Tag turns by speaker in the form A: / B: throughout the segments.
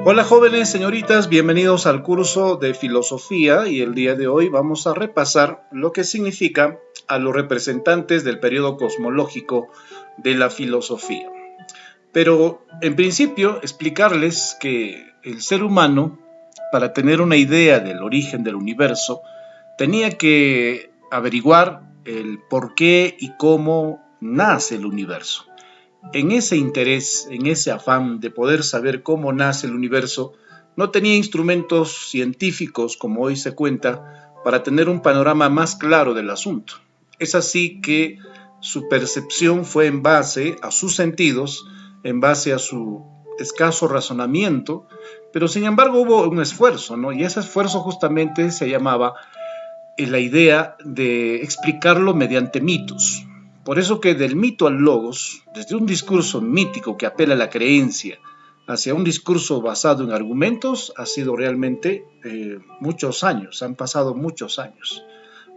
A: Hola jóvenes, señoritas, bienvenidos al curso de filosofía y el día de hoy vamos a repasar lo que significa a los representantes del periodo cosmológico de la filosofía. Pero en principio explicarles que el ser humano, para tener una idea del origen del universo, tenía que averiguar el por qué y cómo nace el universo. En ese interés, en ese afán de poder saber cómo nace el universo, no tenía instrumentos científicos, como hoy se cuenta, para tener un panorama más claro del asunto. Es así que su percepción fue en base a sus sentidos, en base a su escaso razonamiento, pero sin embargo hubo un esfuerzo, ¿no? Y ese esfuerzo justamente se llamaba la idea de explicarlo mediante mitos. Por eso que del mito al logos, desde un discurso mítico que apela a la creencia hacia un discurso basado en argumentos, ha sido realmente muchos años, han pasado muchos años.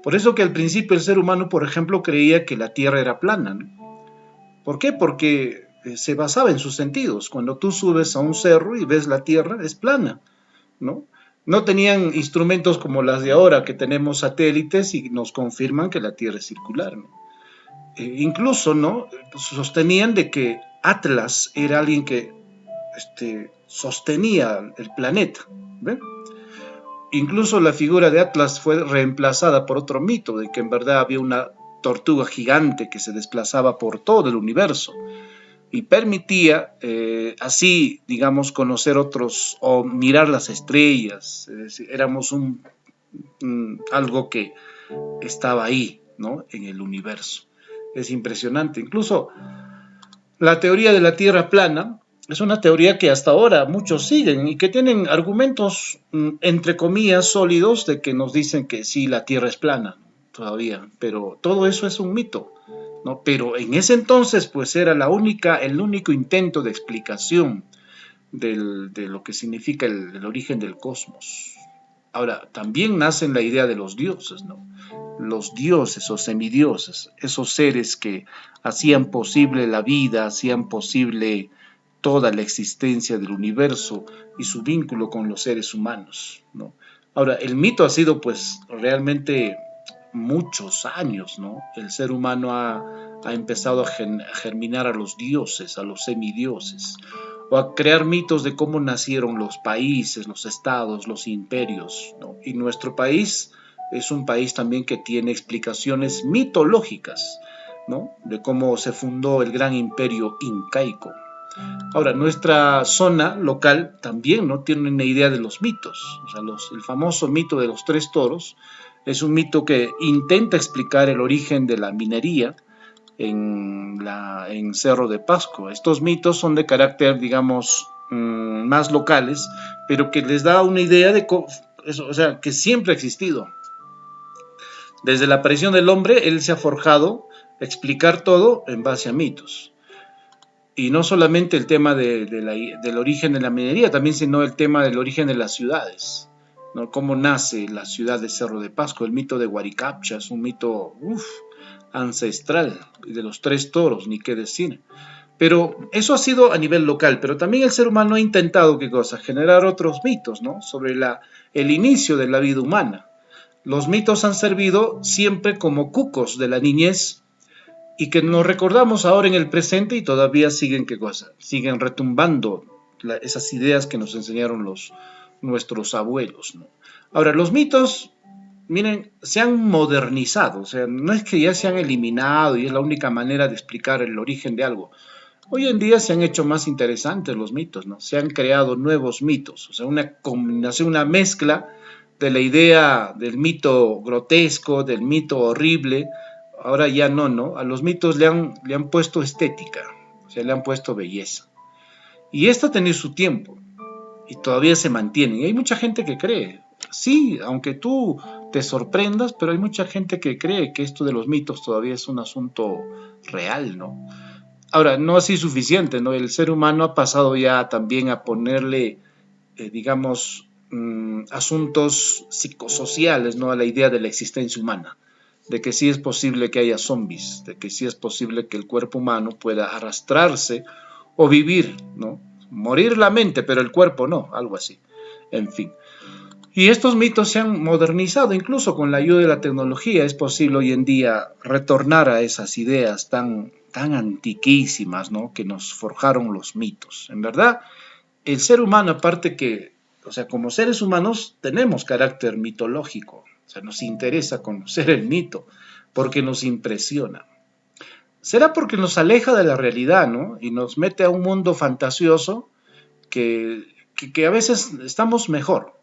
A: Por eso que al principio el ser humano, por ejemplo, creía que la Tierra era plana, ¿no? ¿Por qué? Porque se basaba en sus sentidos. Cuando tú subes a un cerro y ves la Tierra, es plana, ¿no? No tenían instrumentos como las de ahora, que tenemos satélites y nos confirman que la Tierra es circular, ¿no? Incluso, ¿no? Sostenían de que Atlas era alguien que sostenía el planeta, ¿ven? Incluso la figura de Atlas fue reemplazada por otro mito, de que en verdad había una tortuga gigante que se desplazaba por todo el universo y permitía así, digamos, conocer otros o mirar las estrellas. Es decir, éramos algo que estaba ahí, ¿no? En el universo. Es impresionante. Incluso la teoría de la Tierra plana es una teoría que hasta ahora muchos siguen y que tienen argumentos, entre comillas, sólidos de que nos dicen que sí, la Tierra es plana todavía, pero todo eso es un mito, ¿no? Pero en ese entonces, pues era el único intento de explicación de lo que significa el origen del cosmos. Ahora, también nace la idea de los dioses, ¿no? Los dioses o semidioses, esos seres que hacían posible la vida, hacían posible toda la existencia del universo y su vínculo con los seres humanos, ¿no? Ahora, el mito ha sido pues realmente muchos años, ¿no? El ser humano ha empezado a germinar a los dioses, a los semidioses, o a crear mitos de cómo nacieron los países, los estados, los imperios, ¿no? Y nuestro país es un país también que tiene explicaciones mitológicas, ¿no? De cómo se fundó el gran imperio incaico. Ahora, nuestra zona local también no tiene una idea de los mitos. O sea, el famoso mito de los tres toros es un mito que intenta explicar el origen de la minería en Cerro de Pasco. Estos mitos son de carácter, digamos, más locales, pero que les da una idea de eso, o sea, que siempre ha existido. Desde la aparición del hombre, él se ha forjado a explicar todo en base a mitos. Y no solamente el tema del origen de la minería, también sino el tema del origen de las ciudades, ¿no? Cómo nace la ciudad de Cerro de Pasco. El mito de Huaricapcha es un mito ancestral, de los tres toros, ni qué decir. Pero eso ha sido a nivel local, pero también el ser humano ha intentado, ¿qué cosa? Generar otros mitos, ¿no? Sobre el inicio de la vida humana. Los mitos han servido siempre como cucos de la niñez y que nos recordamos ahora en el presente y todavía siguen, ¿qué cosa? Siguen retumbando esas ideas que nos enseñaron nuestros abuelos, ¿no? Ahora, los mitos, miren, se han modernizado, o sea, no es que ya se han eliminado y es la única manera de explicar el origen de algo. Hoy en día se han hecho más interesantes los mitos, ¿no? Se han creado nuevos mitos, o sea, una combinación, una mezcla de la idea del mito grotesco, del mito horrible. Ahora ya no, ¿no? A los mitos le han puesto estética, o sea, le han puesto belleza. Y esto ha tenido su tiempo y todavía se mantiene. Y hay mucha gente que cree, sí, aunque tú te sorprendas, pero hay mucha gente que cree que esto de los mitos todavía es un asunto real, ¿no? Ahora, no así suficiente, ¿no? El ser humano ha pasado ya también a ponerle, digamos, asuntos psicosociales, ¿no? A la idea de la existencia humana, de que sí es posible que haya zombies, de que sí es posible que el cuerpo humano pueda arrastrarse o vivir, ¿no? morir la mente, pero el cuerpo no, algo así. En fin. Y estos mitos se han modernizado, incluso con la ayuda de la tecnología es posible hoy en día retornar a esas ideas tan antiquísimas, ¿no? Que nos forjaron los mitos. En verdad, el ser humano, aparte que, o sea, como seres humanos tenemos carácter mitológico, o sea, nos interesa conocer el mito porque nos impresiona. Será porque nos aleja de la realidad, ¿no? Y nos mete a un mundo fantasioso que a veces estamos mejor.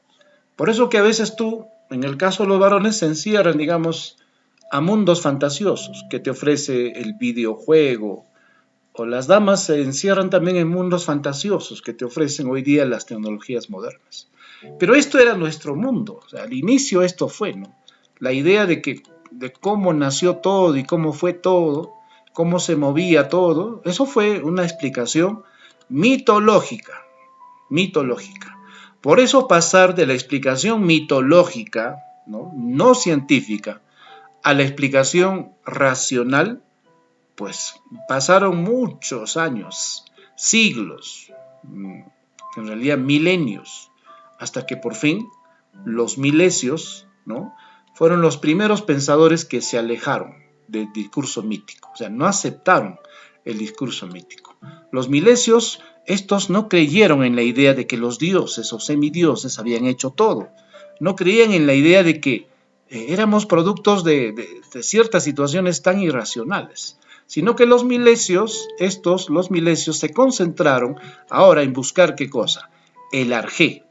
A: Por eso que a veces tú, en el caso de los varones, se encierran, digamos, a mundos fantasiosos que te ofrece el videojuego, o las damas se encierran también en mundos fantasiosos que te ofrecen hoy día las tecnologías modernas. Pero esto era nuestro mundo, o sea, al inicio esto fue, ¿no? La idea de cómo nació todo y cómo fue todo, cómo se movía todo, eso fue una explicación mitológica, mitológica. Por eso pasar de la explicación mitológica, no científica, a la explicación racional, pues pasaron muchos años, siglos, en realidad milenios, hasta que por fin los milesios, ¿no? Fueron los primeros pensadores que se alejaron del discurso mítico, o sea, no aceptaron el discurso mítico. Los milesios, estos no creyeron en la idea de que los dioses o semidioses habían hecho todo, no creían en la idea de que éramos productos de ciertas situaciones tan irracionales, sino que los milesios se concentraron ahora en buscar ¿qué cosa? El arjé.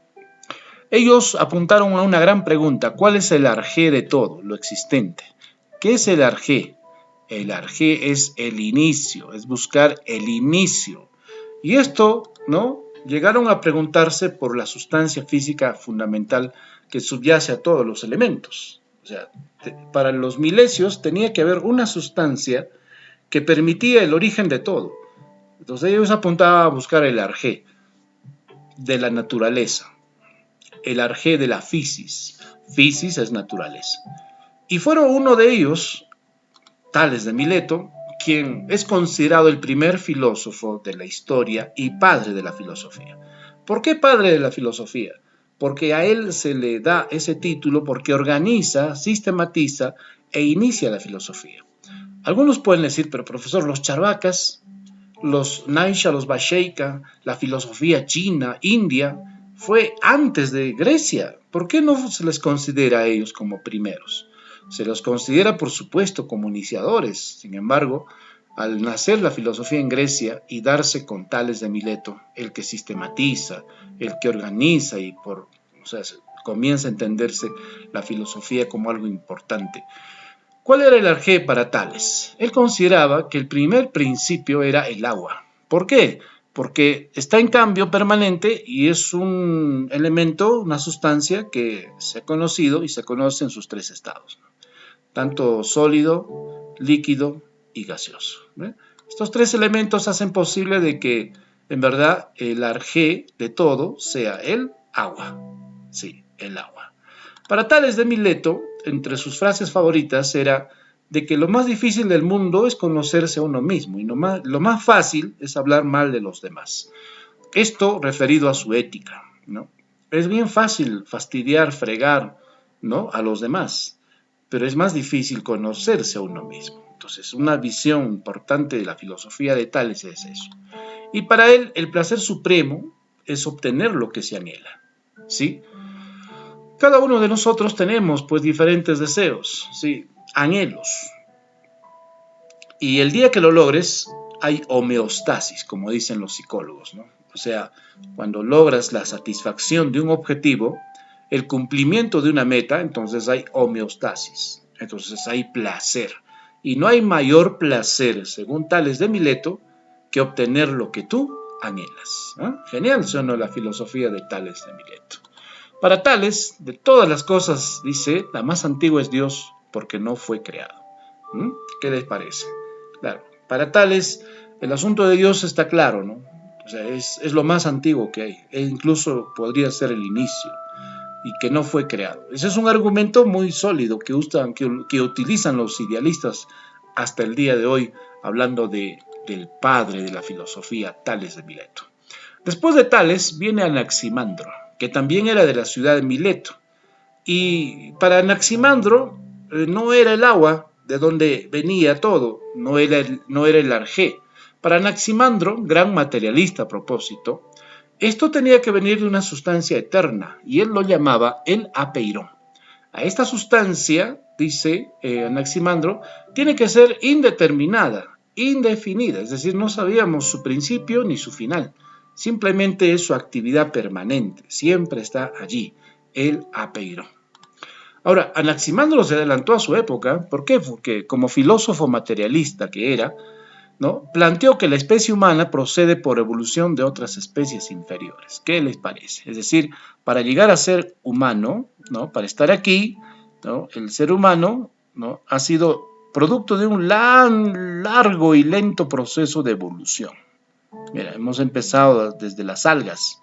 A: Ellos apuntaron a una gran pregunta: ¿cuál es el arjé de todo, lo existente? ¿Qué es el arjé? El arjé es el inicio, es buscar el inicio. Y esto, ¿no? Llegaron a preguntarse por la sustancia física fundamental que subyace a todos los elementos. O sea, para los milesios tenía que haber una sustancia que permitía el origen de todo. Entonces ellos apuntaban a buscar el arjé de la naturaleza, el arjé de la fisis. Fisis es naturaleza. Y fueron uno de ellos, Tales de Mileto, quien es considerado el primer filósofo de la historia y padre de la filosofía. ¿Por qué padre de la filosofía? Porque a él se le da ese título porque organiza, sistematiza e inicia la filosofía. Algunos pueden decir, pero profesor, los charvacas, los Naisha, los Vasheika, la filosofía china, India, fue antes de Grecia. ¿Por qué no se les considera a ellos como primeros? Se los considera, por supuesto, como iniciadores. Sin embargo, al nacer la filosofía en Grecia y darse con Tales de Mileto, el que sistematiza, el que organiza y comienza a entenderse la filosofía como algo importante. ¿Cuál era el arjé para Tales? Él consideraba que el primer principio era el agua. ¿Por qué? Porque está en cambio permanente y es un elemento, una sustancia que se ha conocido y se conoce en sus tres estados, ¿no? Tanto sólido, líquido y gaseoso, ¿ve? Estos tres elementos hacen posible de que, en verdad, el arjé de todo sea el agua. Sí, el agua. Para Tales de Mileto, entre sus frases favoritas era de que lo más difícil del mundo es conocerse a uno mismo y lo más fácil es hablar mal de los demás. Esto referido a su ética, ¿no? Es bien fácil fastidiar, fregar, ¿no?, a los demás, pero es más difícil conocerse a uno mismo. Entonces, una visión importante de la filosofía de Tales es eso. Y para él, el placer supremo es obtener lo que se anhela, ¿sí? Cada uno de nosotros tenemos, pues, diferentes deseos, ¿sí?, anhelos. Y el día que lo logres, hay homeostasis, como dicen los psicólogos, ¿no? O sea, cuando logras la satisfacción de un objetivo, el cumplimiento de una meta, entonces hay homeostasis, entonces hay placer. Y no hay mayor placer, según Tales de Mileto, que obtener lo que tú anhelas, ¿eh? Genial, ¿sí o no?, la filosofía de Tales de Mileto. Para Tales, de todas las cosas, dice, la más antigua es Dios porque no fue creado. ¿Qué les parece? Claro, para Tales, el asunto de Dios está claro, ¿no? O sea, es lo más antiguo que hay, e incluso podría ser el inicio, y que no fue creado. Ese es un argumento muy sólido que utilizan los idealistas hasta el día de hoy, hablando del padre de la filosofía, Tales de Mileto. Después de Tales viene Anaximandro, que también era de la ciudad de Mileto. Y para Anaximandro no era el agua de donde venía todo, no era el arjé. Para Anaximandro, gran materialista a propósito, esto tenía que venir de una sustancia eterna, y él lo llamaba el apeirón. A esta sustancia, dice Anaximandro, tiene que ser indeterminada, indefinida, es decir, no sabíamos su principio ni su final, simplemente es su actividad permanente, siempre está allí, el apeirón. Ahora, Anaximandro se adelantó a su época. ¿Por qué? Porque como filósofo materialista que era, ¿no?, planteó que la especie humana procede por evolución de otras especies inferiores. ¿Qué les parece? Es decir, para llegar a ser humano, ¿no?, para estar aquí, ¿no?, el ser humano, ¿no?, ha sido producto de un largo y lento proceso de evolución. Mira, hemos empezado desde las algas,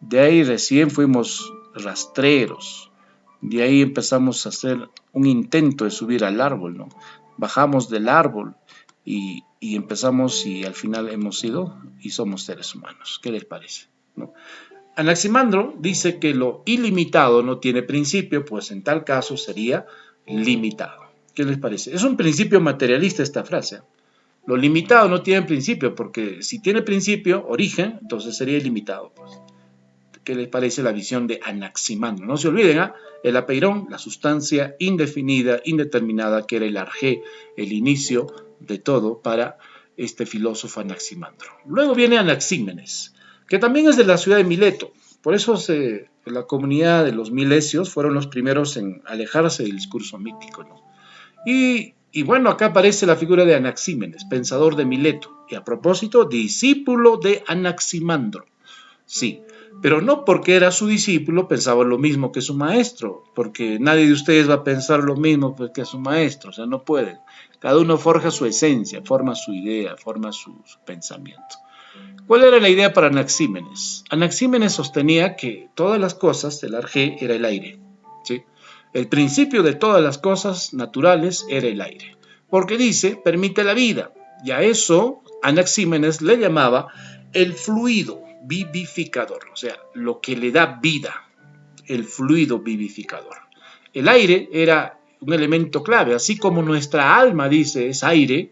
A: de ahí recién fuimos rastreros, de ahí empezamos a hacer un intento de subir al árbol, ¿no? Bajamos del árbol y empezamos y al final hemos ido y somos seres humanos. ¿Qué les parece? ¿No? Anaximandro dice que lo ilimitado no tiene principio, pues en tal caso sería limitado. ¿Qué les parece? Es un principio materialista esta frase. Lo limitado no tiene principio, porque si tiene principio, origen, entonces sería ilimitado. Pues. ¿Qué les parece la visión de Anaximandro? No se olviden, el apeirón, la sustancia indefinida, indeterminada, que era el arjé, el inicio de todo para este filósofo Anaximandro. Luego viene Anaxímenes, que también es de la ciudad de Mileto. Por eso la comunidad de los milesios fueron los primeros en alejarse del discurso mítico, ¿no? Y bueno, acá aparece la figura de Anaxímenes, pensador de Mileto, y a propósito, discípulo de Anaximandro. Sí, pero no porque era su discípulo pensaba lo mismo que su maestro, porque nadie de ustedes va a pensar lo mismo pues, que su maestro, o sea, no pueden. Cada uno forja su esencia, forma su idea, forma su pensamiento. ¿Cuál era la idea para Anaxímenes? Anaxímenes sostenía que todas las cosas, el arjé, era el aire, ¿sí? El principio de todas las cosas naturales era el aire, porque dice, permite la vida, y a eso Anaxímenes le llamaba el fluido vivificador, o sea, lo que le da vida, el fluido vivificador. El aire era un elemento clave, así como nuestra alma, dice, es aire,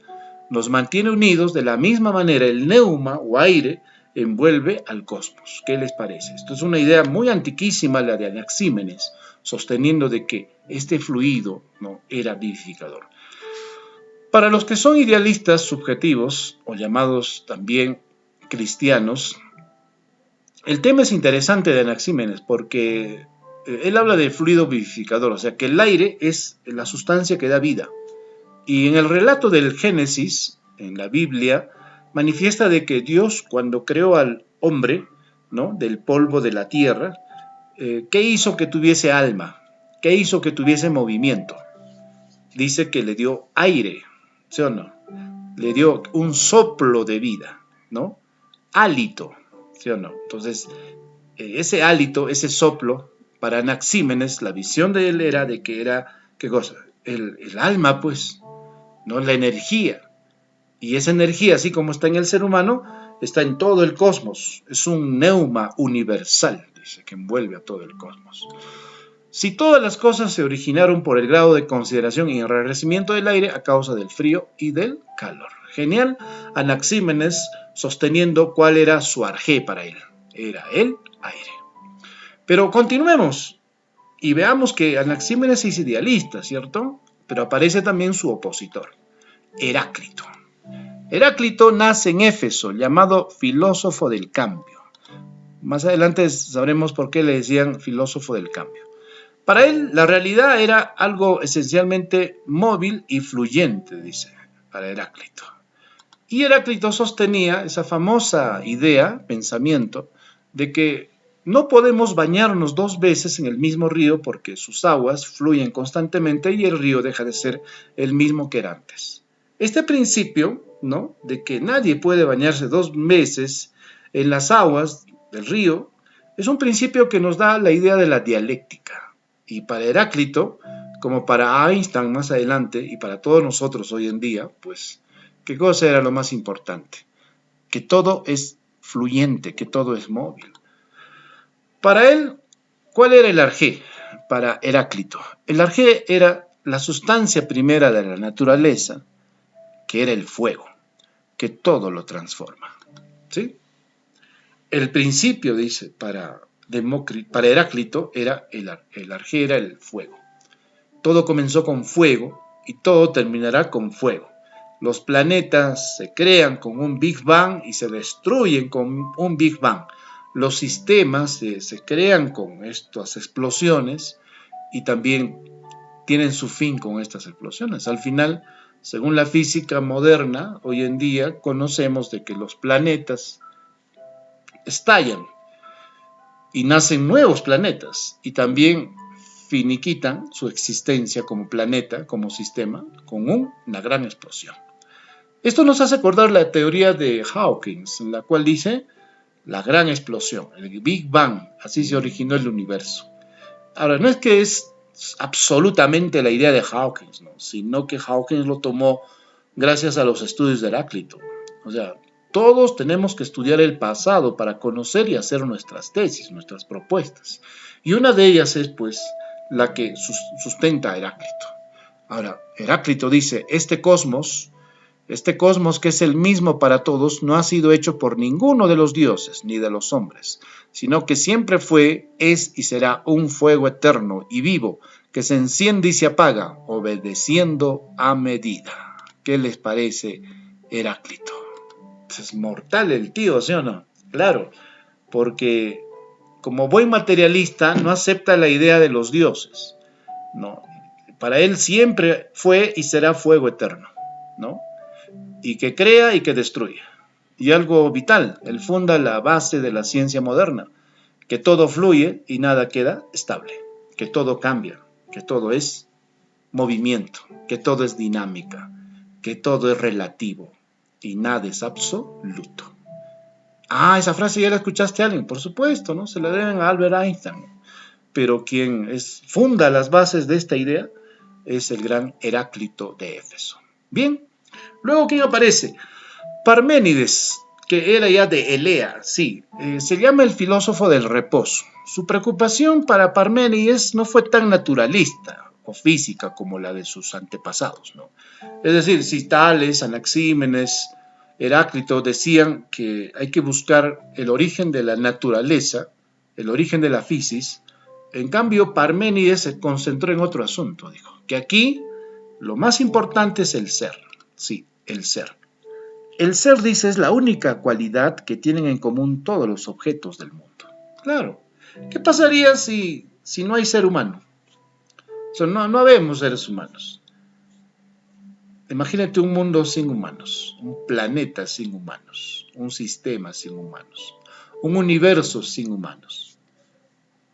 A: nos mantiene unidos, de la misma manera el neuma o aire envuelve al cosmos. ¿Qué les parece? Esto es una idea muy antiquísima, la de Anaxímenes, sosteniendo de que este fluido no era vivificador. Para los que son idealistas subjetivos, o llamados también cristianos, el tema es interesante de Anaxímenes porque él habla de fluido vivificador, o sea que el aire es la sustancia que da vida. Y en el relato del Génesis, en la Biblia, manifiesta de que Dios, cuando creó al hombre, ¿no?, del polvo de la tierra, ¿qué hizo que tuviese alma? ¿Qué hizo que tuviese movimiento? Dice que le dio aire, ¿sí o no? Le dio un soplo de vida, ¿no? Hálito, ¿sí o no? Entonces, ese hálito, ese soplo, para Anaxímenes, la visión de él era de que era, ¿qué cosa? El alma, pues, ¿no? La energía. Y esa energía, así como está en el ser humano, está en todo el cosmos. Es un neuma universal, dice, que envuelve a todo el cosmos. Si todas las cosas se originaron por el grado de consideración y enrarecimiento del aire a causa del frío y del calor. Genial, Anaxímenes sosteniendo cuál era su arjé para él. Era el aire. Pero continuemos y veamos que Anaxímenes es idealista, ¿cierto? Pero aparece también su opositor, Heráclito. Heráclito nace en Éfeso, llamado filósofo del cambio. Más adelante sabremos por qué le decían filósofo del cambio. Para él, la realidad era algo esencialmente móvil y fluyente, dice, para Heráclito. Y Heráclito sostenía esa famosa idea, pensamiento, de que no podemos bañarnos 2 veces en el mismo río porque sus aguas fluyen constantemente y el río deja de ser el mismo que era antes. Este principio, ¿no?, de que nadie puede bañarse 2 veces en las aguas del río, es un principio que nos da la idea de la dialéctica. Y para Heráclito, como para Einstein más adelante, y para todos nosotros hoy en día, pues, ¿qué cosa era lo más importante? Que todo es fluyente, que todo es móvil. Para él, ¿cuál era el arjé? Para Heráclito. El arjé era la sustancia primera de la naturaleza, que era el fuego, que todo lo transforma. ¿Sí? El principio, dice, para Heráclito, era el arjé, era el fuego. Todo comenzó con fuego y todo terminará con fuego. Los planetas se crean con un Big Bang y se destruyen con un Big Bang. Los sistemas se crean con estas explosiones y también tienen su fin con estas explosiones. Al final, según la física moderna, hoy en día conocemos de que los planetas estallan y nacen nuevos planetas y también finiquitan su existencia como planeta, como sistema, con una gran explosión. Esto nos hace acordar la teoría de Hawking, en la cual dice la gran explosión, el Big Bang, así se originó el universo. Ahora, no es que es absolutamente la idea de Hawking, ¿no? Sino que Hawking lo tomó gracias a los estudios de Heráclito. O sea, todos tenemos que estudiar el pasado para conocer y hacer nuestras tesis, nuestras propuestas. Y una de ellas es, pues, la que sustenta Heráclito. Ahora, Heráclito dice, este cosmos que es el mismo para todos, no ha sido hecho por ninguno de los dioses ni de los hombres, sino que siempre fue, es y será un fuego eterno y vivo que se enciende y se apaga, obedeciendo a medida. ¿Qué les parece Heráclito? Es mortal el tío, ¿sí o no? Claro, porque como buen materialista no acepta la idea de los dioses, ¿no? Para él siempre fue y será fuego eterno, ¿no? Y que crea y que destruye. Y algo vital, él funda la base de la ciencia moderna, que todo fluye y nada queda estable, que todo cambia, que todo es movimiento, que todo es dinámica, que todo es relativo y nada es absoluto. Ah, esa frase ya la escuchaste a alguien, por supuesto, ¿no? Se la deben a Albert Einstein, pero quien funda las bases de esta idea es el gran Heráclito de Éfeso. Bien. Luego, ¿quién aparece? Parménides, que era ya de Elea, sí, se llama el filósofo del reposo. Su preocupación para Parménides no fue tan naturalista o física como la de sus antepasados, ¿no? Es decir, si Tales, Anaxímenes, Heráclito decían que hay que buscar el origen de la naturaleza, el origen de la fisis, en cambio Parménides se concentró en otro asunto, dijo, que aquí lo más importante es el ser. Sí, el ser. El ser, dice, es la única cualidad que tienen en común todos los objetos del mundo. Claro. ¿Qué pasaría si no hay ser humano? O sea, no habemos seres humanos. Imagínate un mundo sin humanos, un planeta sin humanos, un sistema sin humanos, un universo sin humanos.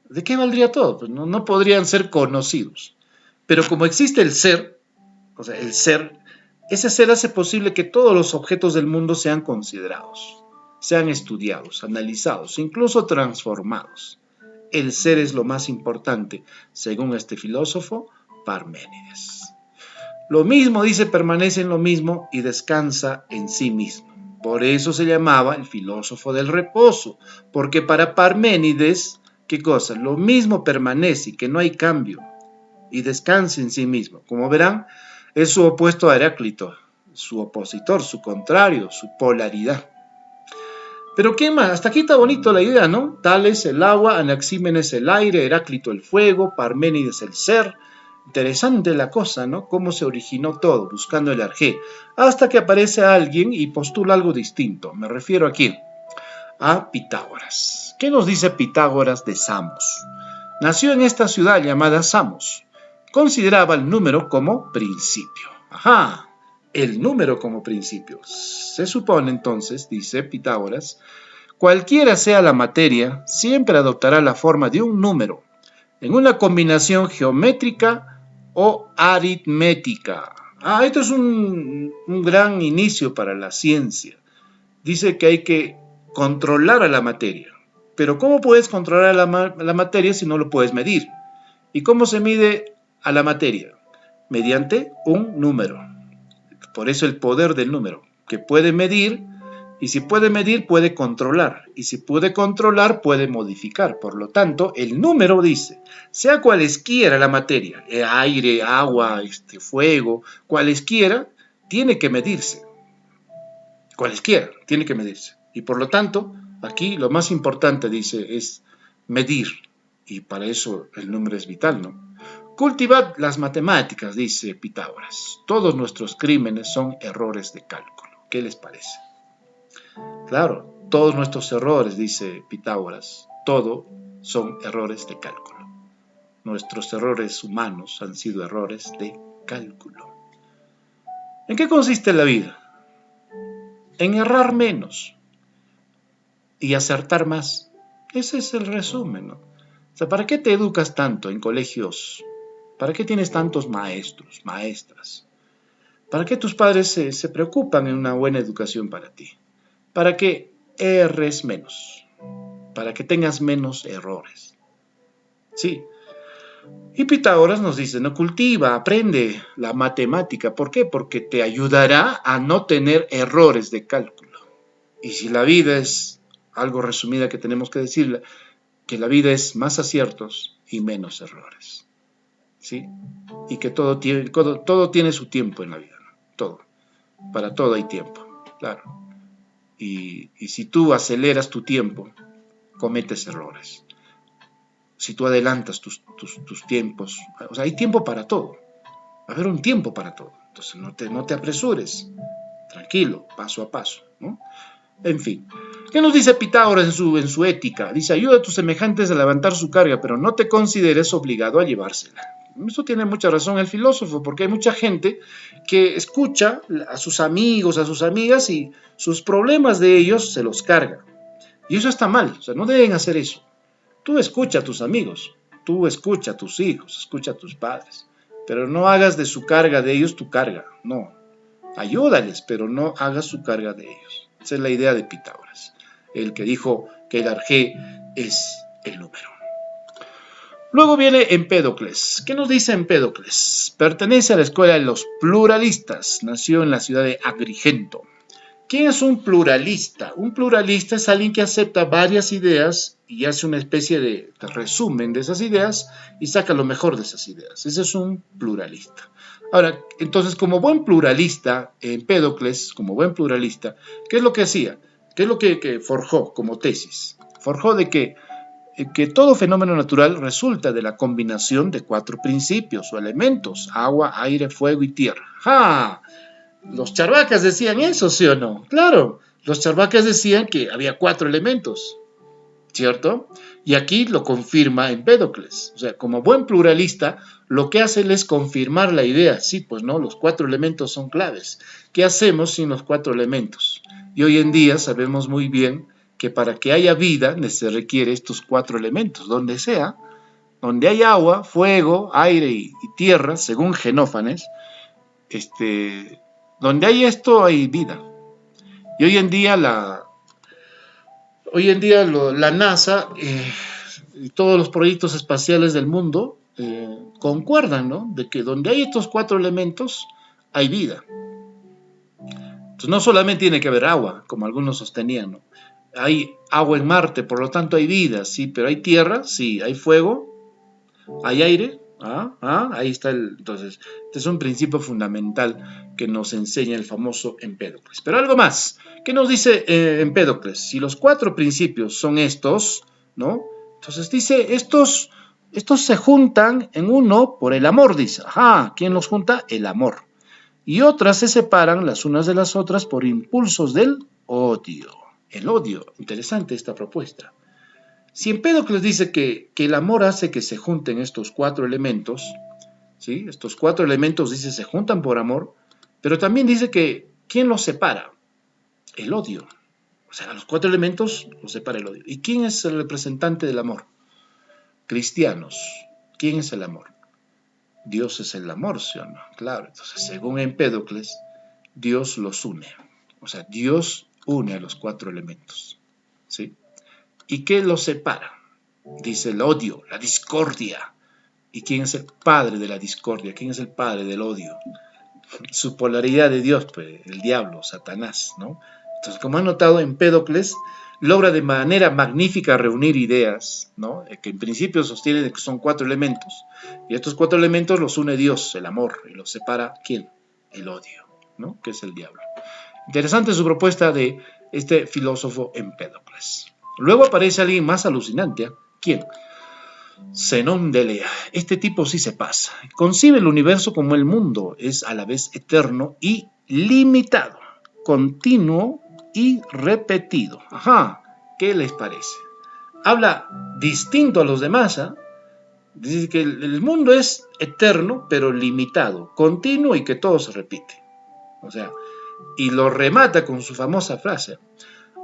A: ¿De qué valdría todo? Pues no podrían ser conocidos. Pero como existe el ser, o sea, el ser, ese ser hace posible que todos los objetos del mundo sean considerados, sean estudiados, analizados, incluso transformados. El ser es lo más importante, según este filósofo, Parménides. Lo mismo, dice, permanece en lo mismo y descansa en sí mismo. Por eso se llamaba el filósofo del reposo, porque para Parménides, ¿qué cosa? Lo mismo permanece y que no hay cambio, y descansa en sí mismo. Como verán, es su opuesto a Heráclito, su opositor, su contrario, su polaridad. Pero ¿qué más? Hasta aquí está bonito la idea, ¿no? Tales el agua, Anaxímenes el aire, Heráclito el fuego, Parménides el ser. Interesante la cosa, ¿no? Cómo se originó todo, buscando el arjé. Hasta que aparece alguien y postula algo distinto. ¿Me refiero a quién? A Pitágoras. ¿Qué nos dice Pitágoras de Samos? Nació en esta ciudad llamada Samos. Consideraba el número como principio. Ajá, el número como principio. Se supone entonces, dice Pitágoras, cualquiera sea la materia, siempre adoptará la forma de un número, en una combinación geométrica o aritmética. Esto es un gran inicio para la ciencia. Dice que hay que controlar a la materia. Pero ¿cómo puedes controlar a la materia si no lo puedes medir? ¿Y cómo se mide a la materia? Mediante un número. Por eso el poder del número, que puede medir Y si puede medir, puede controlar. Y si puede controlar, puede modificar. Por lo tanto, el número dice, sea cualesquiera la materia, aire, agua, fuego, cualesquiera, tiene que medirse. Cualesquiera, tiene que medirse. Y por lo tanto, aquí lo más importante, dice, es medir. Y para eso el número es vital, ¿no? Cultivad las matemáticas, dice Pitágoras. Todos nuestros crímenes son errores de cálculo. ¿Qué les parece? Claro, todos nuestros errores, dice Pitágoras, todo son errores de cálculo. Nuestros errores humanos han sido errores de cálculo. ¿En qué consiste la vida? En errar menos y acertar más. Ese es el resumen, ¿no? O sea, ¿para qué te educas tanto en colegios? ¿Para qué tienes tantos maestros, maestras? ¿Para qué tus padres se preocupan en una buena educación para ti? Para que erres menos, para que tengas menos errores. Sí. Y Pitágoras nos dice, no, cultiva, aprende la matemática. ¿Por qué? Porque te ayudará a no tener errores de cálculo. Y si la vida es algo resumida que tenemos que decirle, que la vida es más aciertos y menos errores. ¿Sí? Y que todo tiene su tiempo en la vida, ¿no? Todo. Para todo hay tiempo, claro. Y si tú aceleras tu tiempo, cometes errores. Si tú adelantas tus tiempos, o sea, hay tiempo para todo. Va a haber un tiempo para todo. Entonces no te apresures. Tranquilo, paso a paso, ¿no? En fin. ¿Qué nos dice Pitágoras en su ética? Dice, ayuda a tus semejantes a levantar su carga, pero no te consideres obligado a llevársela. Eso tiene mucha razón el filósofo, porque hay mucha gente que escucha a sus amigos, a sus amigas, y sus problemas de ellos se los carga. Y eso está mal, o sea, no deben hacer eso. Tú escucha a tus amigos, tú escucha a tus hijos, escucha a tus padres, pero no hagas de su carga de ellos tu carga, no. Ayúdales, pero no hagas su carga de ellos. Esa es la idea de Pitágoras, el que dijo que el arjé es el número. Luego viene Empédocles. ¿Qué nos dice Empédocles? Pertenece a la escuela de los pluralistas. Nació en la ciudad de Agrigento. ¿Quién es un pluralista? Un pluralista es alguien que acepta varias ideas y hace una especie de resumen de esas ideas y saca lo mejor de esas ideas. Ese es un pluralista. Ahora, entonces, como buen pluralista, Empédocles, como buen pluralista, ¿qué es lo que hacía? ¿Qué es lo que forjó como tesis? Forjó de que todo fenómeno natural resulta de la combinación de 4 principios o elementos: agua, aire, fuego y tierra. ¡Ja! Los charvacas decían eso, ¿sí o no? Claro, los charvacas decían que había 4 elementos, ¿cierto? Y aquí lo confirma Empédocles. O sea, como buen pluralista, lo que hace él es confirmar la idea. Sí, pues no, los 4 elementos son claves. ¿Qué hacemos sin los 4 elementos? Y hoy en día sabemos muy bien que para que haya vida se requiere estos 4 elementos, donde sea, donde hay agua, fuego, aire y tierra, según Genófanes, donde hay esto hay vida. Y hoy en día la NASA y todos los proyectos espaciales del mundo concuerdan, ¿no? De que donde hay estos 4 elementos hay vida. Entonces no solamente tiene que haber agua, como algunos sostenían, ¿no? Hay agua en Marte, por lo tanto hay vida, sí, pero hay tierra, sí, hay fuego, hay aire, ahí está entonces, este es un principio fundamental que nos enseña el famoso Empédocles. Pero algo más, ¿qué nos dice Empédocles? Si los 4 principios son estos, ¿no? Entonces dice, estos se juntan en uno por el amor, dice. ¿Quién los junta? El amor. Y otras se separan las unas de las otras por impulsos del odio. El odio, interesante esta propuesta. Si Empédocles dice que el amor hace que se junten estos 4 elementos, ¿sí? Estos 4 elementos, dice, se juntan por amor, pero también dice que ¿quién los separa? El odio. O sea, los 4 elementos los separa el odio. ¿Y quién es el representante del amor? Cristianos. ¿Quién es el amor? Dios es el amor, ¿sí o no? Claro, entonces según Empédocles, Dios los une. O sea, Dios une a los 4 elementos, ¿sí? ¿Y qué los separa? Dice el odio, la discordia. ¿Y quién es el padre de la discordia? ¿Quién es el padre del odio? Su polaridad de Dios, pues, el diablo, Satanás, ¿no? Entonces, como han notado, Empédocles logra de manera magnífica reunir ideas, ¿no? Que en principio sostiene que son 4 elementos, y estos 4 elementos los une Dios, el amor, y los separa, ¿quién? El odio, ¿no? Que es el diablo. Interesante su propuesta de este filósofo Empédocles. Luego aparece alguien más alucinante, ¿eh? ¿Quién? Zenón de Elea. Este tipo sí se pasa. Concibe el universo como el mundo es a la vez eterno y limitado, continuo y repetido. Ajá, ¿qué les parece? Habla distinto a los demás, ¿eh? Dice que el mundo es eterno, pero limitado, continuo y que todo se repite. O sea, y lo remata con su famosa frase.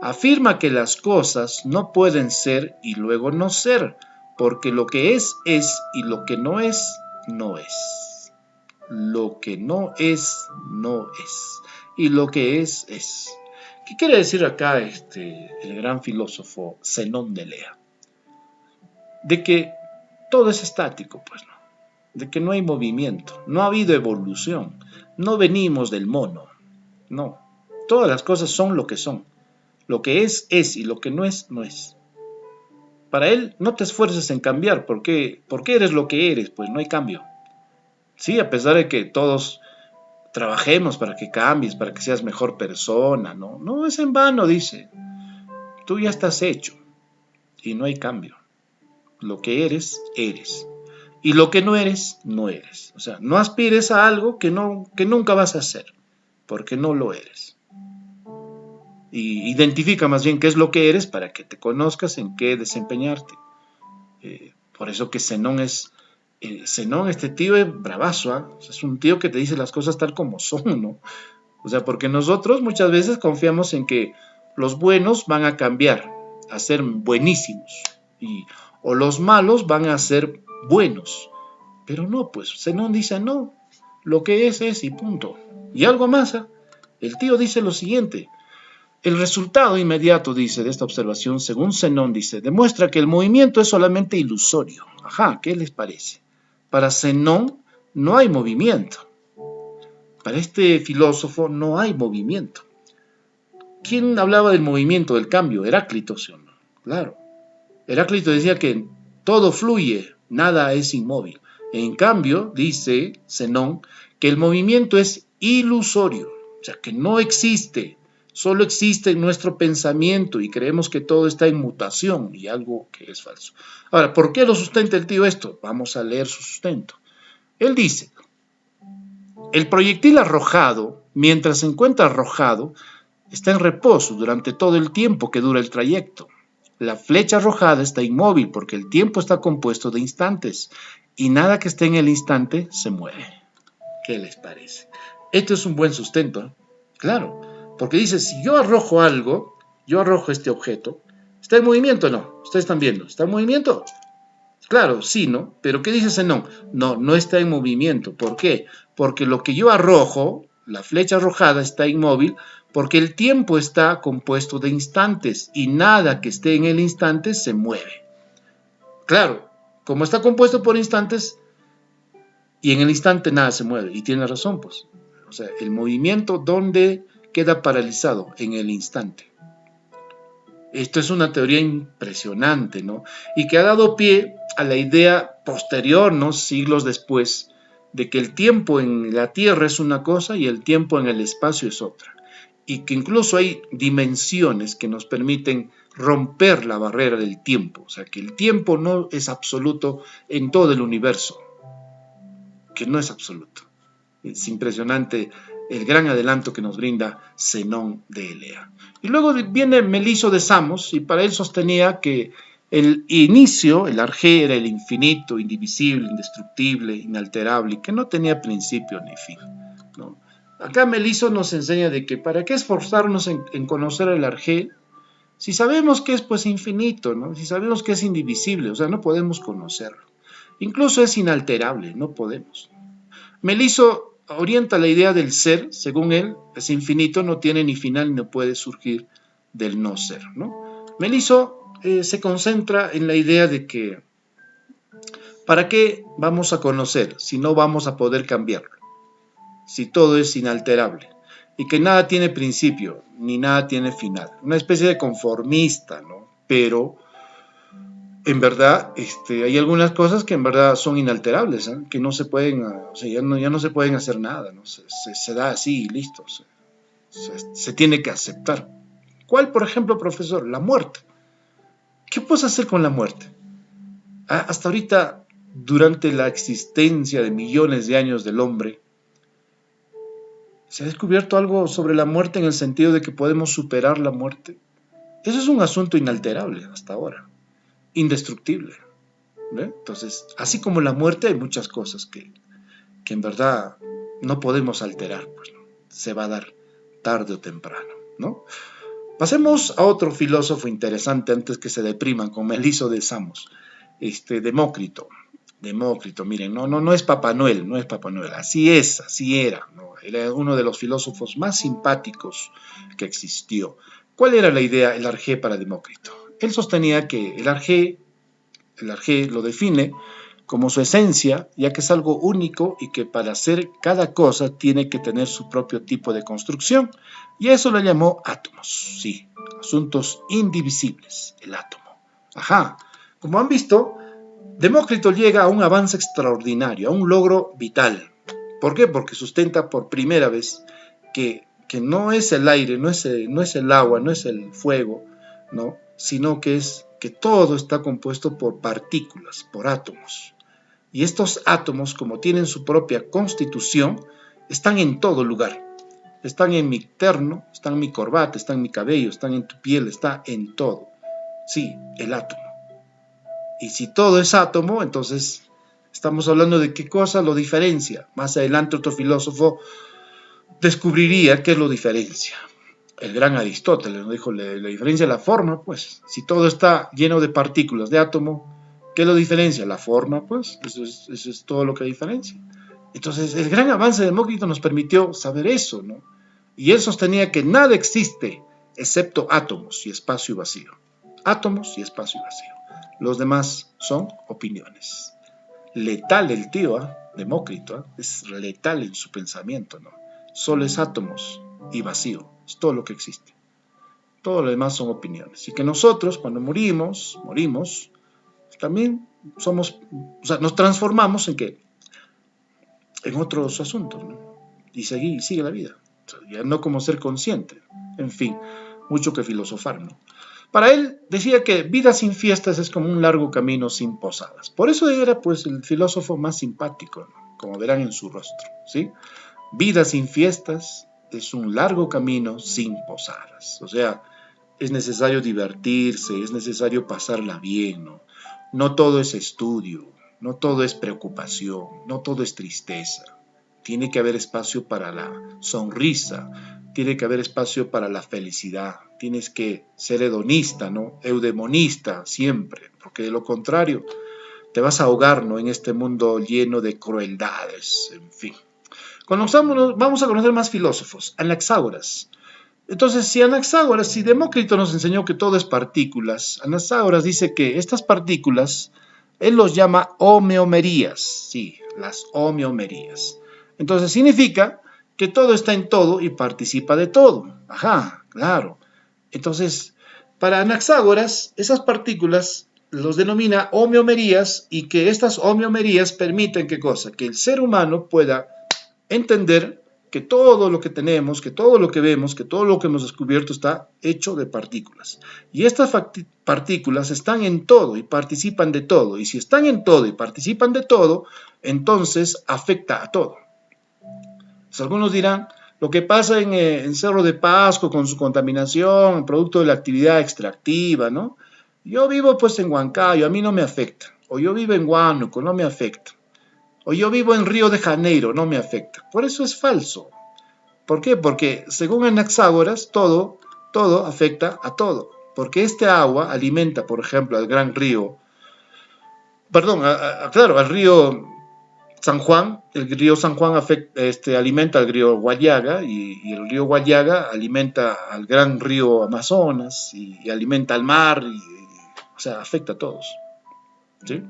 A: Afirma que las cosas no pueden ser y luego no ser, porque lo que es y lo que no es, no es. Lo que no es, no es. Y lo que es, es. ¿Qué quiere decir acá el gran filósofo Zenón de Elea? De que todo es estático, pues no. De que no hay movimiento, no ha habido evolución, no venimos del mono, no. Todas las cosas son lo que son. Lo que es y lo que no es, no es. Para él, no te esfuerces en cambiar, porque eres lo que eres, pues no hay cambio. Sí, a pesar de que todos trabajemos para que cambies, para que seas mejor persona, no, no es en vano, dice. Tú ya estás hecho y no hay cambio. Lo que eres, eres. Y lo que no eres, no eres. O sea, no aspires a algo que nunca vas a hacer, porque no lo eres. Y identifica más bien qué es lo que eres para que te conozcas en qué desempeñarte. Por eso que Zenón este tío es bravazo, ¿eh? O sea, es un tío que te dice las cosas tal como son, ¿no? O sea, porque nosotros muchas veces confiamos en que los buenos van a cambiar, a ser buenísimos, o los malos van a ser buenos. Pero no, pues Zenón dice no, lo que es y punto. Y algo más, ¿eh? El tío dice lo siguiente. El resultado inmediato, dice, de esta observación, según Zenón, dice, demuestra que el movimiento es solamente ilusorio. Ajá, ¿qué les parece? Para Zenón no hay movimiento. Para este filósofo no hay movimiento. ¿Quién hablaba del movimiento, del cambio? Heráclito, ¿sí o no? Claro. Heráclito decía que todo fluye, nada es inmóvil. En cambio, dice Zenón, que el movimiento es ilusorio, o sea, que no existe. Solo existe en nuestro pensamiento y creemos que todo está en mutación y algo que es falso. Ahora, ¿por qué lo sustenta el tío esto? Vamos a leer su sustento. Él dice, el proyectil arrojado, mientras se encuentra arrojado, está en reposo durante todo el tiempo que dura el trayecto. La flecha arrojada está inmóvil porque el tiempo está compuesto de instantes y nada que esté en el instante se mueve. ¿Qué les parece? Esto es un buen sustento, ¿eh? Claro, porque dice, si yo arrojo algo, yo arrojo este objeto, ¿está en movimiento o no? Ustedes están viendo, ¿está en movimiento? Claro, sí, ¿no? Pero ¿qué dice Zenón? No, no está en movimiento. ¿Por qué? Porque lo que yo arrojo, la flecha arrojada está inmóvil, porque el tiempo está compuesto de instantes y nada que esté en el instante se mueve. Claro, como está compuesto por instantes y en el instante nada se mueve, y tiene razón, pues. O sea, el movimiento, ¿dónde queda paralizado? En el instante. Esto es una teoría impresionante, ¿no? Y que ha dado pie a la idea posterior, ¿no? Siglos después, de que el tiempo en la Tierra es una cosa y el tiempo en el espacio es otra. Y que incluso hay dimensiones que nos permiten romper la barrera del tiempo. O sea, que el tiempo no es absoluto en todo el universo. Que no es absoluto. Es impresionante el gran adelanto que nos brinda Zenón de Elea. Y luego viene Meliso de Samos, y para él sostenía que el inicio, el arjé, era el infinito, indivisible, indestructible, inalterable, y que no tenía principio ni fin, ¿no? Acá Meliso nos enseña de que para qué esforzarnos en conocer el arjé, si sabemos que es pues infinito, ¿no? Si sabemos que es indivisible, o sea, no podemos conocerlo. Incluso es inalterable, no podemos. Meliso orienta la idea del ser, según él, es infinito, no tiene ni final ni puede surgir del no ser, ¿no? Meliso se concentra en la idea de que ¿para qué vamos a conocer si no vamos a poder cambiarlo? Si todo es inalterable. y que nada tiene principio, ni nada tiene final. Una especie de conformista, ¿no? Pero en verdad hay algunas cosas que en verdad son inalterables, ¿eh? Que no se pueden, o sea, ya no se pueden hacer nada, ¿no? Se da así y listo, se tiene que aceptar. ¿Cuál, por ejemplo, profesor? La muerte. ¿Qué puedes hacer con la muerte? Hasta ahorita, durante la existencia de millones de años del hombre, ¿se ha descubierto algo sobre la muerte en el sentido de que podemos superar la muerte? Eso es un asunto inalterable hasta ahora, indestructible, ¿ve? Entonces, así como la muerte, hay muchas cosas que en verdad no podemos alterar, pues, ¿no? Se va a dar tarde o temprano, ¿no? Pasemos a otro filósofo interesante antes que se depriman, con Meliso de Samos, Demócrito. Demócrito, miren, no es Papá Noel, no es Papá Noel, así era, ¿no? Era uno de los filósofos más simpáticos que existió. ¿Cuál era la idea, el arjé para Demócrito? Él sostenía que el arjé lo define como su esencia, ya que es algo único y que para hacer cada cosa tiene que tener su propio tipo de construcción, y a eso lo llamó átomos, sí, asuntos indivisibles, el átomo. Ajá, como han visto, Demócrito llega a un avance extraordinario, a un logro vital. ¿Por qué? Porque sustenta por primera vez que no es el aire, no es el agua, no es el fuego, ¿no? Sino que todo está compuesto por partículas, por átomos. Y estos átomos, como tienen su propia constitución, están en todo lugar. Están en mi terno, están en mi corbata, están en mi cabello, están en tu piel, está en todo. Sí, el átomo. Y si todo es átomo, entonces estamos hablando de qué cosa lo diferencia. Más adelante otro filósofo descubriría qué lo diferencia. El gran Aristóteles nos dijo, la diferencia es la forma, pues. Si todo está lleno de partículas, de átomo, ¿qué lo diferencia? La forma, pues. Eso es todo lo que diferencia. Entonces, el gran avance de Demócrito nos permitió saber eso, ¿no? Y él sostenía que nada existe excepto átomos y espacio vacío. Átomos y espacio vacío. Los demás son opiniones. Letal el tío, ¿eh? Demócrito, ¿eh? Es letal en su pensamiento, ¿no? Solo es átomos y vacío. Es todo lo que existe. Todo lo demás son opiniones. Y que nosotros, cuando morimos, también nos transformamos en qué? En otros asuntos, ¿no? Y sigue la vida. O sea, ya no como ser consciente. En fin, mucho que filosofar, ¿no? Para él decía que vida sin fiestas es como un largo camino sin posadas. Por eso era pues el filósofo más simpático, ¿no? Como verán en su rostro, ¿sí? Vida sin fiestas es un largo camino sin posadas. O sea, es necesario divertirse, es necesario pasarla bien, ¿no? No todo es estudio, no todo es preocupación, no todo es tristeza. Tiene que haber espacio para la sonrisa, tiene que haber espacio para la felicidad. Tienes que ser hedonista, ¿no? Eudemonista siempre, porque de lo contrario te vas a ahogar, ¿no? En este mundo lleno de crueldades, en fin. Vamos a conocer más filósofos. Anaxágoras. Entonces, si Demócrito nos enseñó que todo es partículas, Anaxágoras dice que estas partículas, él los llama homeomerías, sí, las homeomerías. Entonces, significa que todo está en todo y participa de todo. Ajá, claro. Entonces, para Anaxágoras, esas partículas los denomina homeomerías y que estas homeomerías permiten, ¿qué cosa? Que el ser humano pueda entender que todo lo que tenemos, que todo lo que vemos, que todo lo que hemos descubierto está hecho de partículas. Y estas partículas están en todo y participan de todo. Y si están en todo y participan de todo, entonces afecta a todo. Pues algunos dirán, lo que pasa en Cerro de Pasco con su contaminación, producto de la actividad extractiva, ¿no? Yo vivo pues en Huancayo, a mí no me afecta. O yo vivo en Huánuco, no me afecta. O yo vivo en Río de Janeiro, no me afecta. Por eso es falso. ¿Por qué? Porque según Anaxágoras, todo afecta a todo. Porque este agua alimenta, por ejemplo, al gran río, al río San Juan. El río San Juan alimenta al río Guallaga y el río Guallaga alimenta al gran río Amazonas y alimenta al mar, o sea, afecta a todos, ¿sí?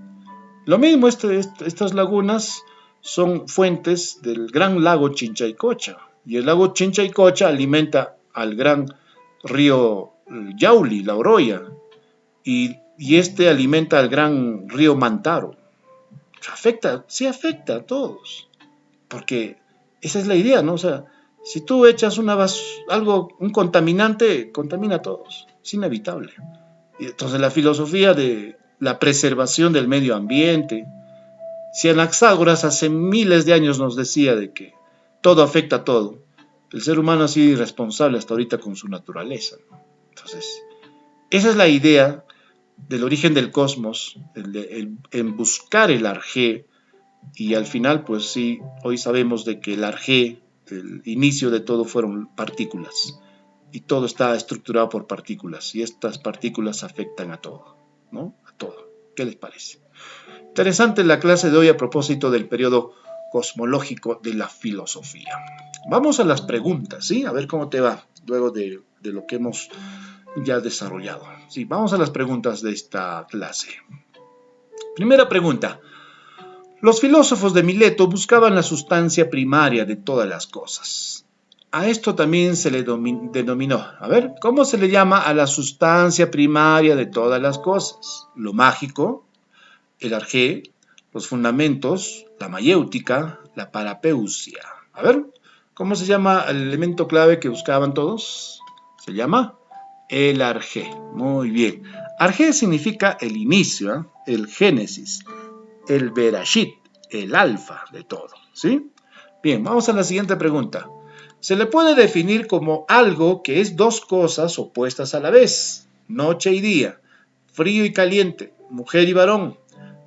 A: Lo mismo, estas lagunas son fuentes del gran lago Chinchaycocha. y el lago Chinchaycocha alimenta al gran río Yauli, la Oroya, y este alimenta al gran río Mantaro. Afecta, sí afecta a todos, porque esa es la idea, ¿no? O sea, si tú echas un contaminante, contamina a todos, es inevitable. Y entonces la filosofía de la preservación del medio ambiente, si Anaxágoras hace miles de años nos decía de que todo afecta a todo, el ser humano ha sido irresponsable hasta ahorita con su naturaleza, ¿no? Entonces, esa es la idea del origen del cosmos, en buscar el arjé, y al final, pues sí, hoy sabemos de que el arjé, el inicio de todo fueron partículas, y todo está estructurado por partículas, y estas partículas afectan a todo, ¿no? A todo. ¿Qué les parece? Interesante la clase de hoy a propósito del periodo cosmológico de la filosofía. Vamos a las preguntas, ¿sí? A ver cómo te va luego de lo que hemos ya desarrollado. Sí, vamos a las preguntas de esta clase. Primera pregunta. Los filósofos de Mileto buscaban la sustancia primaria de todas las cosas. A esto también se le denominó. A ver, ¿cómo se le llama a la sustancia primaria de todas las cosas? Lo mágico, el arjé, los fundamentos, la mayéutica, la parapeusia. A ver, ¿cómo se llama el elemento clave que buscaban todos? Se llama el arjé. Muy bien. Arjé significa el inicio, ¿eh? El génesis, el berashit, el alfa de todo, ¿sí? Bien, vamos a la siguiente pregunta. Se le puede definir como algo que es dos cosas opuestas a la vez, noche y día, frío y caliente, mujer y varón.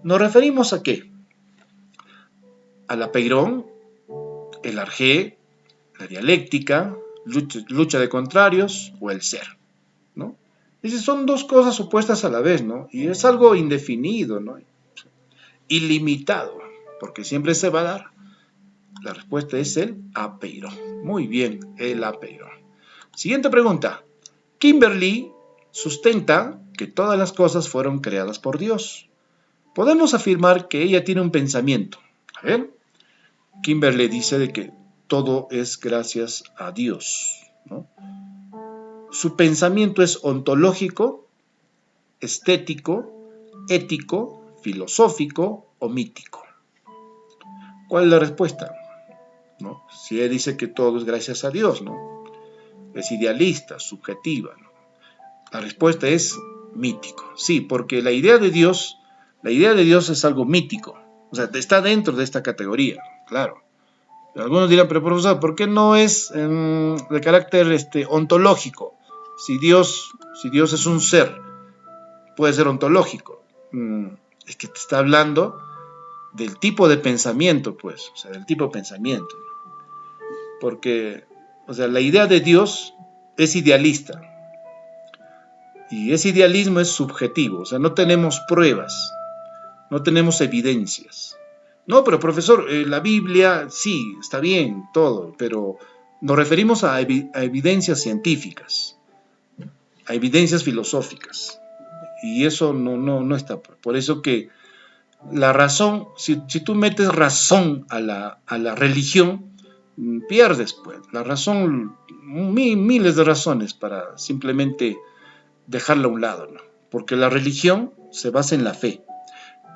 A: ¿Nos referimos a qué? Al apeirón, el arjé, la dialéctica, lucha de contrarios o el ser, ¿no? Dice, son dos cosas opuestas a la vez, ¿no? Y es algo indefinido, ¿no? Ilimitado, porque siempre se va a dar. La respuesta es el apeirón. Muy bien, el apeirón. Siguiente pregunta. Kimberly sustenta que todas las cosas fueron creadas por Dios. Podemos afirmar que ella tiene un pensamiento. A ver, Kimberly dice de que todo es gracias a Dios, ¿no? Su pensamiento es ontológico, estético, ético, filosófico o mítico. ¿Cuál es la respuesta? ¿No? Si ella dice que todo es gracias a Dios, ¿no? Es idealista, subjetiva, ¿no? La respuesta es mítico. Sí, porque la idea de Dios es algo mítico. O sea, está dentro de esta categoría, claro. Algunos dirán, pero profesor, ¿por qué no es de carácter ontológico? Si Dios es un ser, puede ser ontológico. Es que te está hablando del tipo de pensamiento, pues, o sea, del tipo de pensamiento. Porque, o sea, la idea de Dios es idealista. Y ese idealismo es subjetivo, o sea, no tenemos pruebas, no tenemos evidencias. No, pero profesor, la Biblia sí, está bien, todo, pero nos referimos a evidencias científicas, a evidencias filosóficas, y eso no está. Por eso que la razón, si tú metes razón a la religión, pierdes, pues, la razón, miles de razones para simplemente dejarla a un lado, ¿no? Porque la religión se basa en la fe.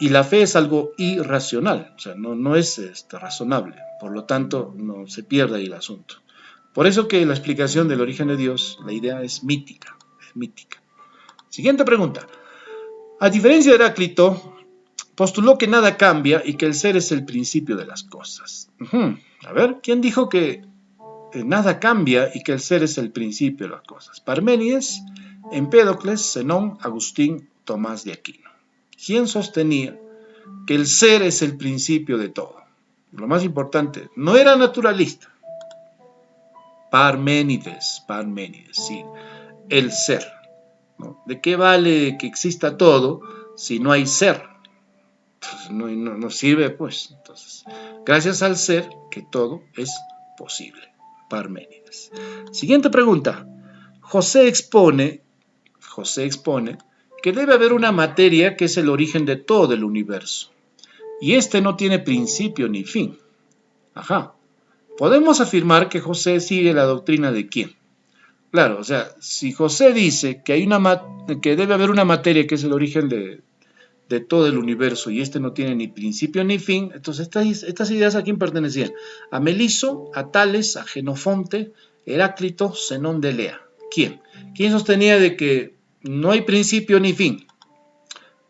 A: Y la fe es algo irracional, o sea, no es razonable. Por lo tanto, no se pierde ahí el asunto. Por eso que la explicación del origen de Dios, la idea es mítica, es mítica. Siguiente pregunta. A diferencia de Heráclito, postuló que nada cambia y que el ser es el principio de las cosas. A ver, ¿quién dijo que nada cambia y que el ser es el principio de las cosas? Parménides, Empédocles, Zenón, Agustín, Tomás de Aquino. ¿Quién sostenía que el ser es el principio de todo? Lo más importante, no era naturalista. Parménides, sí, el ser, ¿no? ¿De qué vale que exista todo si no hay ser? Entonces, no sirve, pues. Entonces, gracias al ser que todo es posible. Parménides. Siguiente pregunta. José expone que debe haber una materia que es el origen de todo el universo. Y no tiene principio ni fin. Ajá. Podemos afirmar que José sigue la doctrina de quién. Claro, o sea, si José dice que, que debe haber una materia que es el origen de todo el universo y este no tiene ni principio ni fin, entonces estas ideas a quién pertenecían: a Meliso, a Tales, a Genofonte, Heráclito, Zenón de Elea. ¿Quién? ¿Quién sostenía de que no hay principio ni fin?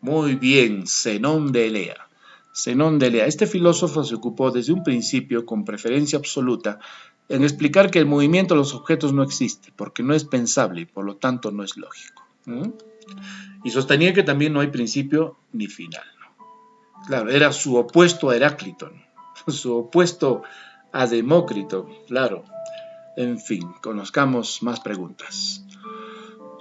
A: Muy bien, Zenón de Elea. Zenón de Elea. Este filósofo se ocupó desde un principio, con preferencia absoluta, en explicar que el movimiento de los objetos no existe, porque no es pensable y por lo tanto no es lógico. Y sostenía que también no hay principio ni final. Claro, era su opuesto a Heráclito, ¿no? Su opuesto a Demócrito, claro. En fin, conozcamos más preguntas.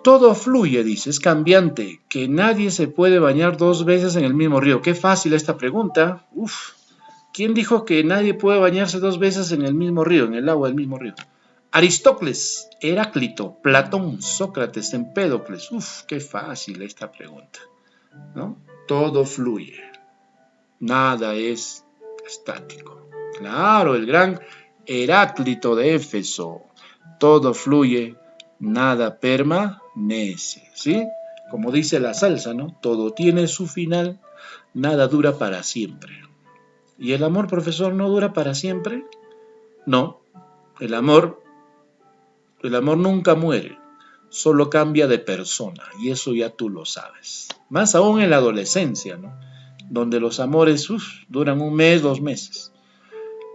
A: Todo fluye, dice, es cambiante, que nadie se puede bañar 2 veces en el mismo río. Qué fácil esta pregunta. Uf, ¿quién dijo que nadie puede bañarse 2 veces en el mismo río, en el agua del mismo río? Aristócles, Heráclito, Platón, Sócrates, Empédocles. Uf, qué fácil esta pregunta, ¿no? Todo fluye, nada es estático. Claro, el gran Heráclito de Éfeso. Todo fluye, nada permanece, ¿sí? Como dice la salsa, ¿no? Todo tiene su final, nada dura para siempre. ¿Y el amor, profesor, no dura para siempre? No, el amor nunca muere, solo cambia de persona, y eso ya tú lo sabes. Más aún en la adolescencia, ¿no? Donde los amores duran 1 mes, 2 meses.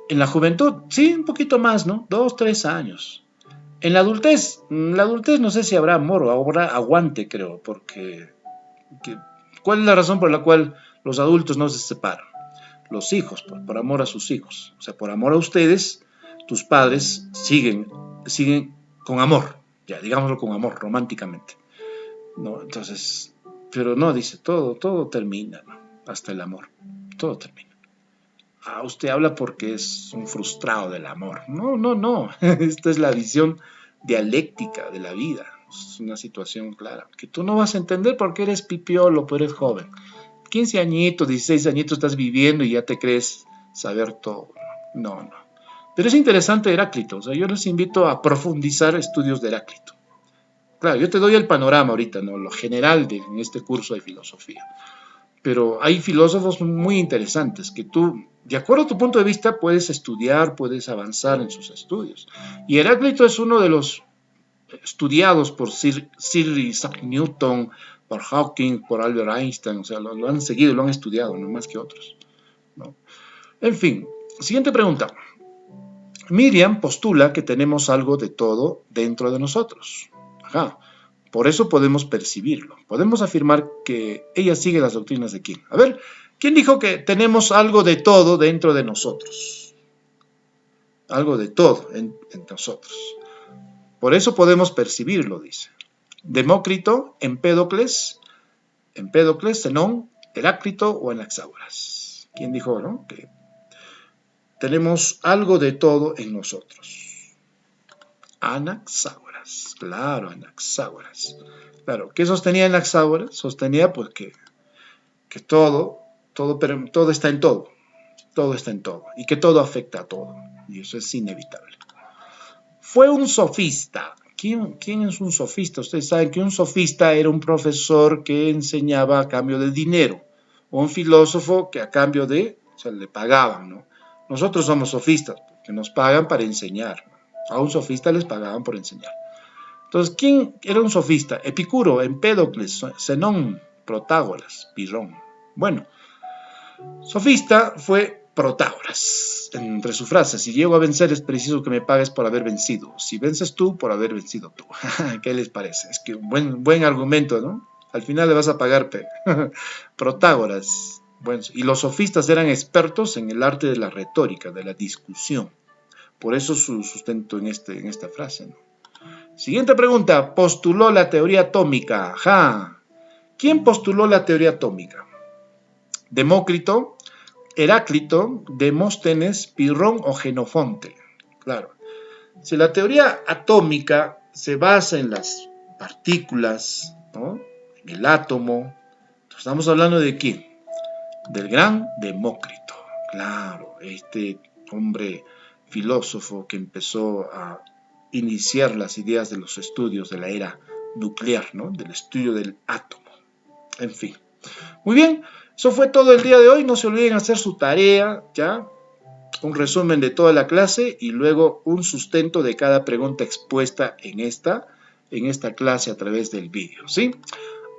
A: En la juventud, sí, un poquito más, ¿no? 2, 3 años. En la adultez no sé si habrá amor o habrá aguante, creo, porque ¿cuál es la razón por la cual los adultos no se separan? Los hijos, por amor a sus hijos. O sea, por amor a ustedes, tus padres siguen con amor, ya, digámoslo con amor, románticamente. ¿No? Entonces, pero no, dice, todo termina, ¿no? Hasta el amor, todo termina. Ah, usted habla porque es un frustrado del amor. No, esta es la visión dialéctica de la vida. Es una situación clara, que tú no vas a entender porque eres pipiolo, pero eres joven. 15 añitos, 16 añitos estás viviendo y ya te crees saber todo. No. Pero es interesante Heráclito, o sea, yo les invito a profundizar estudios de Heráclito. Claro, yo te doy el panorama ahorita, ¿no? Lo general en este curso de filosofía. Pero hay filósofos muy interesantes que tú, de acuerdo a tu punto de vista, puedes estudiar, puedes avanzar en sus estudios. Y Heráclito es uno de los estudiados por Sir Isaac Newton, por Hawking, por Albert Einstein, o sea, lo han seguido, lo han estudiado, no más que otros, ¿no? En fin, siguiente pregunta. Miriam postula que tenemos algo de todo dentro de nosotros. Ajá. Por eso podemos percibirlo. Podemos afirmar que ella sigue las doctrinas de quién. A ver, ¿quién dijo que tenemos algo de todo dentro de nosotros? Algo de todo en nosotros. Por eso podemos percibirlo, dice. Demócrito, Empédocles, Zenón, Heráclito o Anaxágoras. ¿Quién dijo, no? Que tenemos algo de todo en nosotros. Anaxágoras, claro, Anaxágoras. Claro, ¿qué sostenía Anaxágoras? Sostenía pues que todo está en todo. Todo está en todo. Y que todo afecta a todo. Y eso es inevitable. Fue un sofista. ¿Quién es un sofista? Ustedes saben que un sofista era un profesor que enseñaba a cambio de dinero. O un filósofo que a cambio o sea, le pagaban, ¿no? Nosotros somos sofistas, porque nos pagan para enseñar. A un sofista les pagaban por enseñar. Entonces, ¿quién era un sofista? Epicuro, Empédocles, Zenón, Protágoras, Pirrón. Bueno, sofista fue Protágoras. Entre sus frases, si llego a vencer es preciso que me pagues por haber vencido. Si vences tú, por haber vencido tú. ¿Qué les parece? Es que un buen argumento, ¿no? Al final le vas a pagar, Protágoras. Bueno, y los sofistas eran expertos en el arte de la retórica, de la discusión. Por eso su sustento en esta frase, ¿no? Siguiente pregunta. Postuló la teoría atómica. Ajá. ¿Quién postuló la teoría atómica? Demócrito, Heráclito, Demóstenes, Pirrón o Genofonte. Claro. Si la teoría atómica se basa en las partículas, ¿no? En el átomo, estamos hablando de ¿quién? Del gran Demócrito. Claro, este hombre filósofo que empezó a iniciar las ideas de los estudios de la era nuclear, ¿no? Del estudio del átomo. En fin. Muy bien, eso fue todo el día de hoy. No se olviden hacer su tarea, ¿ya? Un resumen de toda la clase y luego un sustento de cada pregunta expuesta en esta clase a través del vídeo, ¿sí?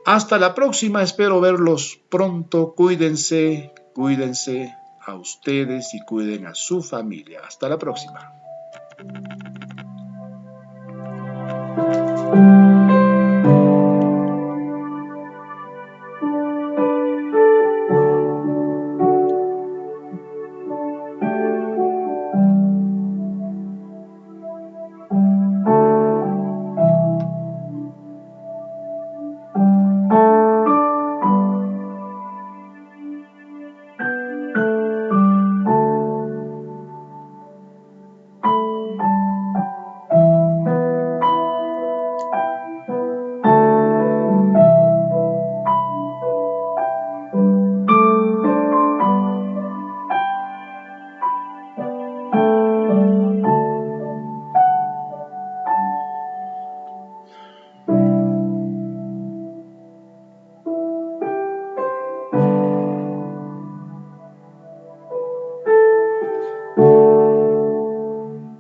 A: Hasta la próxima, espero verlos pronto. Cuídense a ustedes y cuiden a su familia. Hasta la próxima.